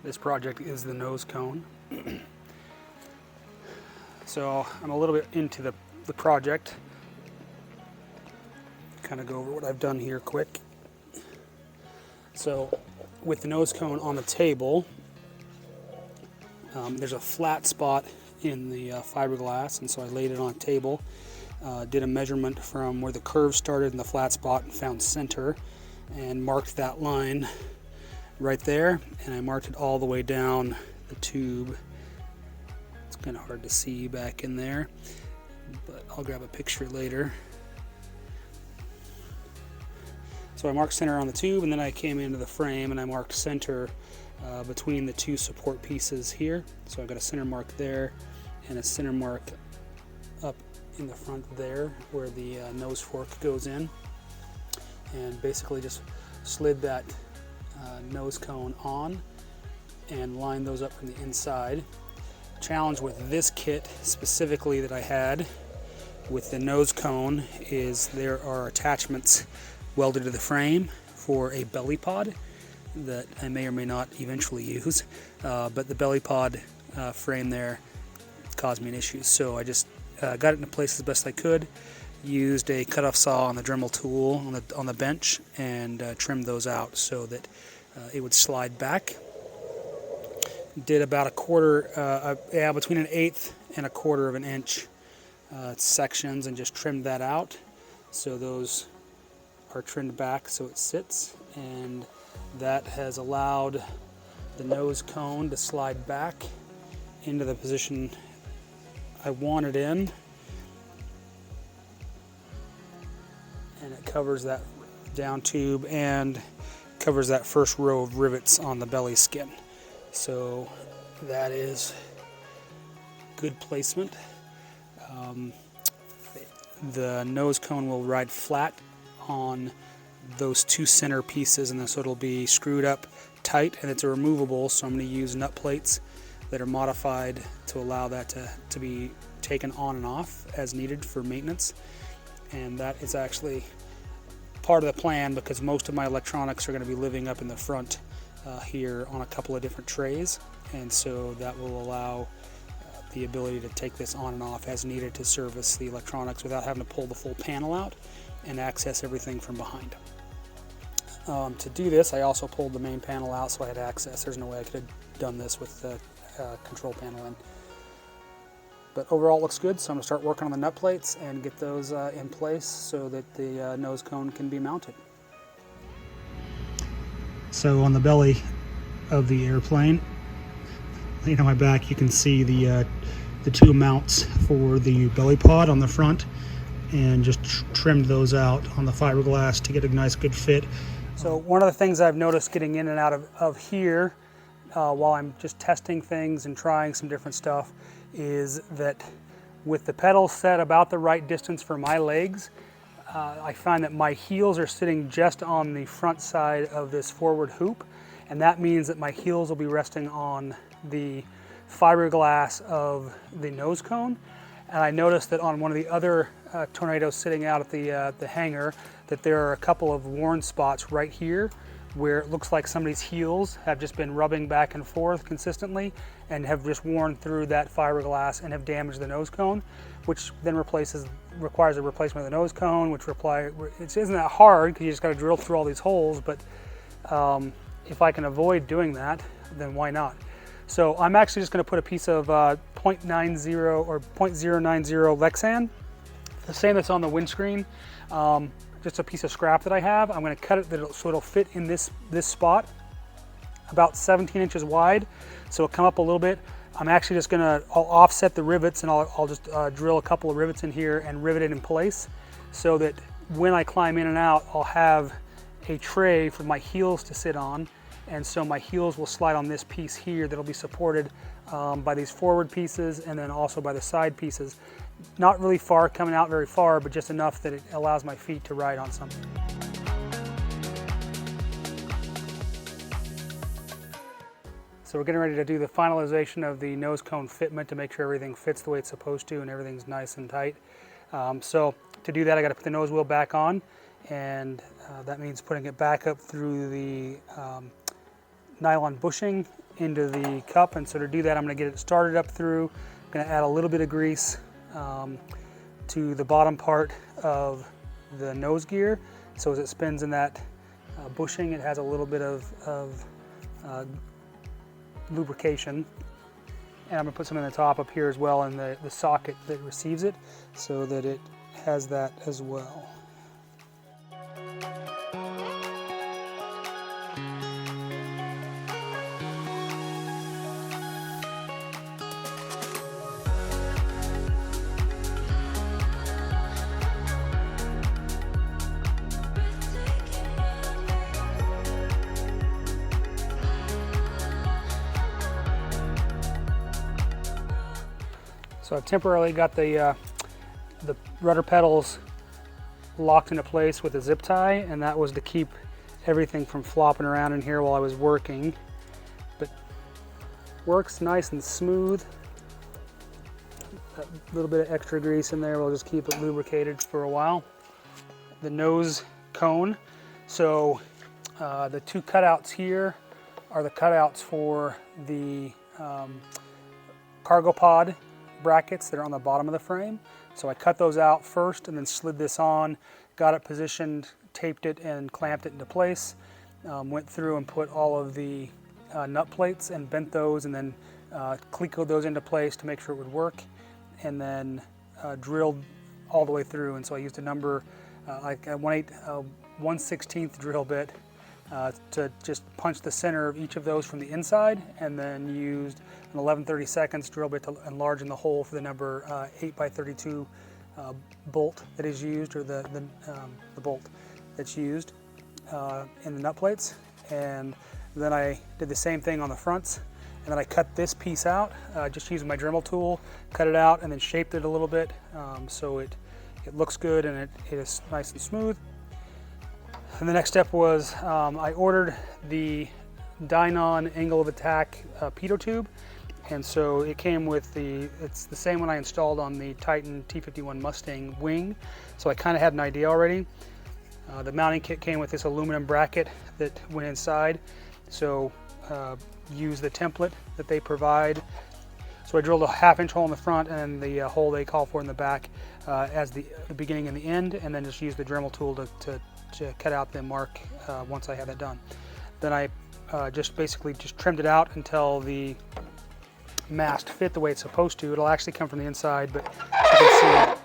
This project is the nose cone. So I'm a little bit into the project. Kind of go over what I've done here quick. So with the nose cone on the table, there's a flat spot in the fiberglass, and so I laid it on a table, did a measurement from where the curve started in the flat spot and found center, and marked that line right there, and I marked it all the way down the tube. It's kind of hard to see back in there, but I'll grab a picture later. So I marked center on the tube, and then I came into the frame and I marked center between the two support pieces here. So I've got a center mark there and a center mark up in the front there where the nose fork goes in, and basically just slid that nose cone on and lined those up from the inside. Challenge with this kit specifically that I had with the nose cone is there are attachments welded to the frame for a belly pod that I may or may not eventually use, but the belly pod frame there caused me an issue, so I just got it into place as best I could, used a cutoff saw on the Dremel tool on the bench, and trimmed those out so that it would slide back. Did about a quarter, between an eighth and a quarter of an inch sections, and just trimmed that out so those are trimmed back so it sits, and that has allowed the nose cone to slide back into the position I want it in, and it covers that down tube and covers that first row of rivets on the belly skin. So that is good placement. The nose cone will ride flat on those two center pieces, and so it'll be screwed up tight, and it's a removable, so I'm going to use nut plates that are modified to allow that to be taken on and off as needed for maintenance. And that is actually part of the plan because most of my electronics are going to be living up in the front here on a couple of different trays, and so that will allow the ability to take this on and off as needed to service the electronics without having to pull the full panel out and access everything from behind. To do this, I also pulled the main panel out so I had access. There's no way I could have done this with the control panel in. But overall it looks good, so I'm going to start working on the nut plates and get those in place so that the nose cone can be mounted. So on the belly of the airplane, on my back, you can see the two mounts for the belly pod on the front, and just trimmed those out on the fiberglass to get a nice good fit. So one of the things I've noticed getting in and out of here while I'm just testing things and trying some different stuff is that with the pedals set about the right distance for my legs, I find that my heels are sitting just on the front side of this forward hoop, and that means that my heels will be resting on the fiberglass of the nose cone. And I noticed that on one of the other tornadoes sitting out at the hangar that there are a couple of worn spots right here where it looks like somebody's heels have just been rubbing back and forth consistently and have just worn through that fiberglass and have damaged the nose cone, which then requires a replacement of the nose cone, which it isn't that hard because you just got to drill through all these holes, but if I can avoid doing that, then why not? So I'm actually just going to put a piece of 0.90 or 0.090 Lexan, the same that's on the windscreen, just a piece of scrap that I have. I'm going to cut it so it'll fit in this spot, about 17 inches wide, so it'll come up a little bit. I'm actually just I'll offset the rivets, and I'll just drill a couple of rivets in here and rivet it in place so that when I climb in and out, I'll have a tray for my heels to sit on, and so my heels will slide on this piece here that'll be supported by these forward pieces and then also by the side pieces. Not really far, coming out very far, but just enough that it allows my feet to ride on something. So we're getting ready to do the finalization of the nose cone fitment to make sure everything fits the way it's supposed to and everything's nice and tight. So to do that, I got to put the nose wheel back on, and that means putting it back up through the nylon bushing into the cup. And so to do that, I'm going to get it started up through. I'm going to add a little bit of grease to the bottom part of the nose gear. So as it spins in that bushing, it has a little bit of lubrication. And I'm going to put some in the top up here as well in the socket that receives it, so that it has that as well. So I've temporarily got the rudder pedals locked into place with a zip tie, and that was to keep everything from flopping around in here while I was working. But works nice and smooth. A little bit of extra grease in there, we'll just keep it lubricated for a while. The nose cone. So the two cutouts here are the cutouts for the cargo pod brackets that are on the bottom of the frame. So I cut those out first and then slid this on, got it positioned, taped it and clamped it into place. Went through and put all of the nut plates and bent those, and then clecoed those into place to make sure it would work, and then drilled all the way through. And so I used a number like a 1/16 drill bit to just punch the center of each of those from the inside, and then used an 11/32 drill bit to enlarge in the hole for the number 8x32 bolt that is used, or the bolt that's used in the nut plates. And then I did the same thing on the fronts, and then I cut this piece out, just using my Dremel tool, cut it out and then shaped it a little bit so it looks good and it is nice and smooth. And the next step was I ordered the Dynon angle of attack pitot tube, and so it came with it's the same one I installed on the Titan T51 Mustang wing, so I kind of had an idea already. The mounting kit came with this aluminum bracket that went inside, so use the template that they provide. So I drilled a 1/2 inch hole in the front and the hole they call for in the back as the beginning and the end, and then just use the Dremel tool to cut out the mark once I had that done. Then I just basically trimmed it out until the mast fit the way it's supposed to. It'll actually come from the inside, but you can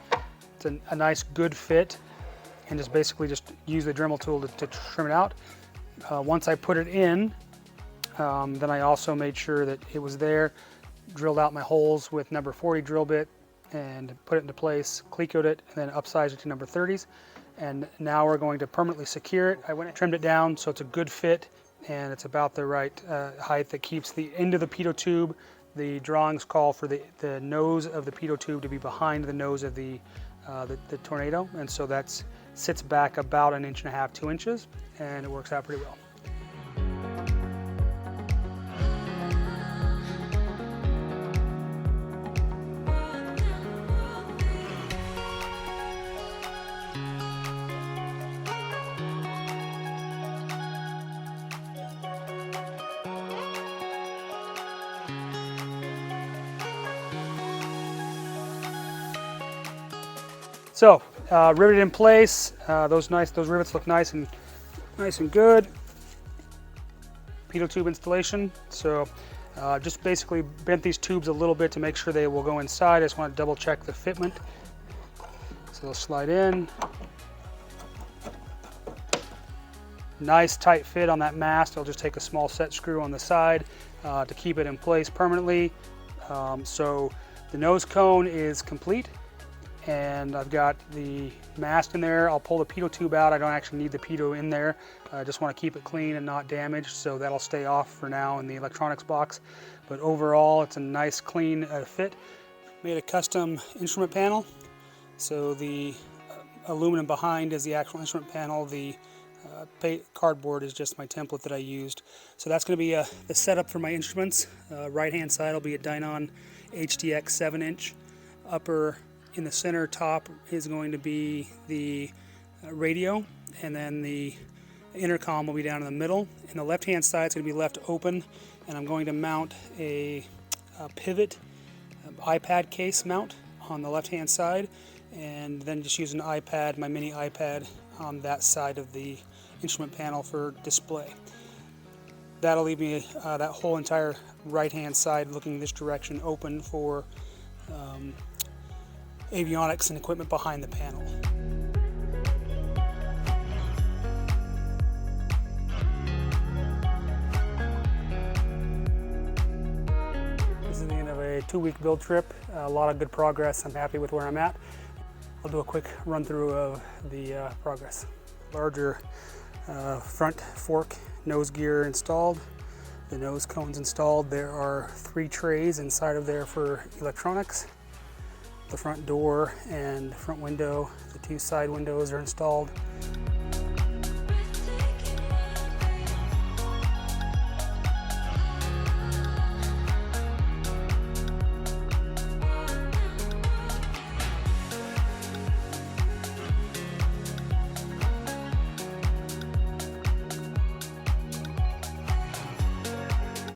see it's a nice good fit, and just basically just use the Dremel tool to trim it out. Once I put it in, then I also made sure that it was there, drilled out my holes with number 40 drill bit and put it into place, clecoed it, and then upsized it to number 30s. And now we're going to permanently secure it. I went and trimmed it down so it's a good fit and it's about the right height that keeps the end of the pitot tube. The drawings call for the nose of the pitot tube to be behind the nose of the Tornado, and so that sits back about 1.5 inches, 2 inches, and it works out pretty well. So riveted in place. Those rivets look nice and good. Pitot tube installation. So just basically bent these tubes a little bit to make sure they will go inside. I just want to double check the fitment. So they'll slide in. Nice tight fit on that mast. I'll just take a small set screw on the side to keep it in place permanently. So the nose cone is complete, and I've got the mast in there. I'll pull the pitot tube out. I don't actually need the pitot in there. I just want to keep it clean and not damaged, so that'll stay off for now in the electronics box. But overall, it's a nice clean fit. Made a custom instrument panel. So the aluminum behind is the actual instrument panel. The cardboard is just my template that I used. So that's going to be the setup for my instruments. Right hand side will be a Dynon HDX 7-inch. Upper in the center top is going to be the radio, and then the intercom will be down in the middle. And the left hand side is going to be left open, and I'm going to mount a pivot iPad case mount on the left-hand side, and then just use an iPad, my mini iPad, on that side of the instrument panel for display. That'll leave me that whole entire right-hand side looking this direction open for avionics and equipment behind the panel. This is the end of a 2-week build trip. A lot of good progress. I'm happy with where I'm at. I'll do a quick run through of the progress. Larger front fork nose gear installed. The nose cones installed. There are 3 trays inside of there for electronics. The front door and front window, the 2 side windows are installed.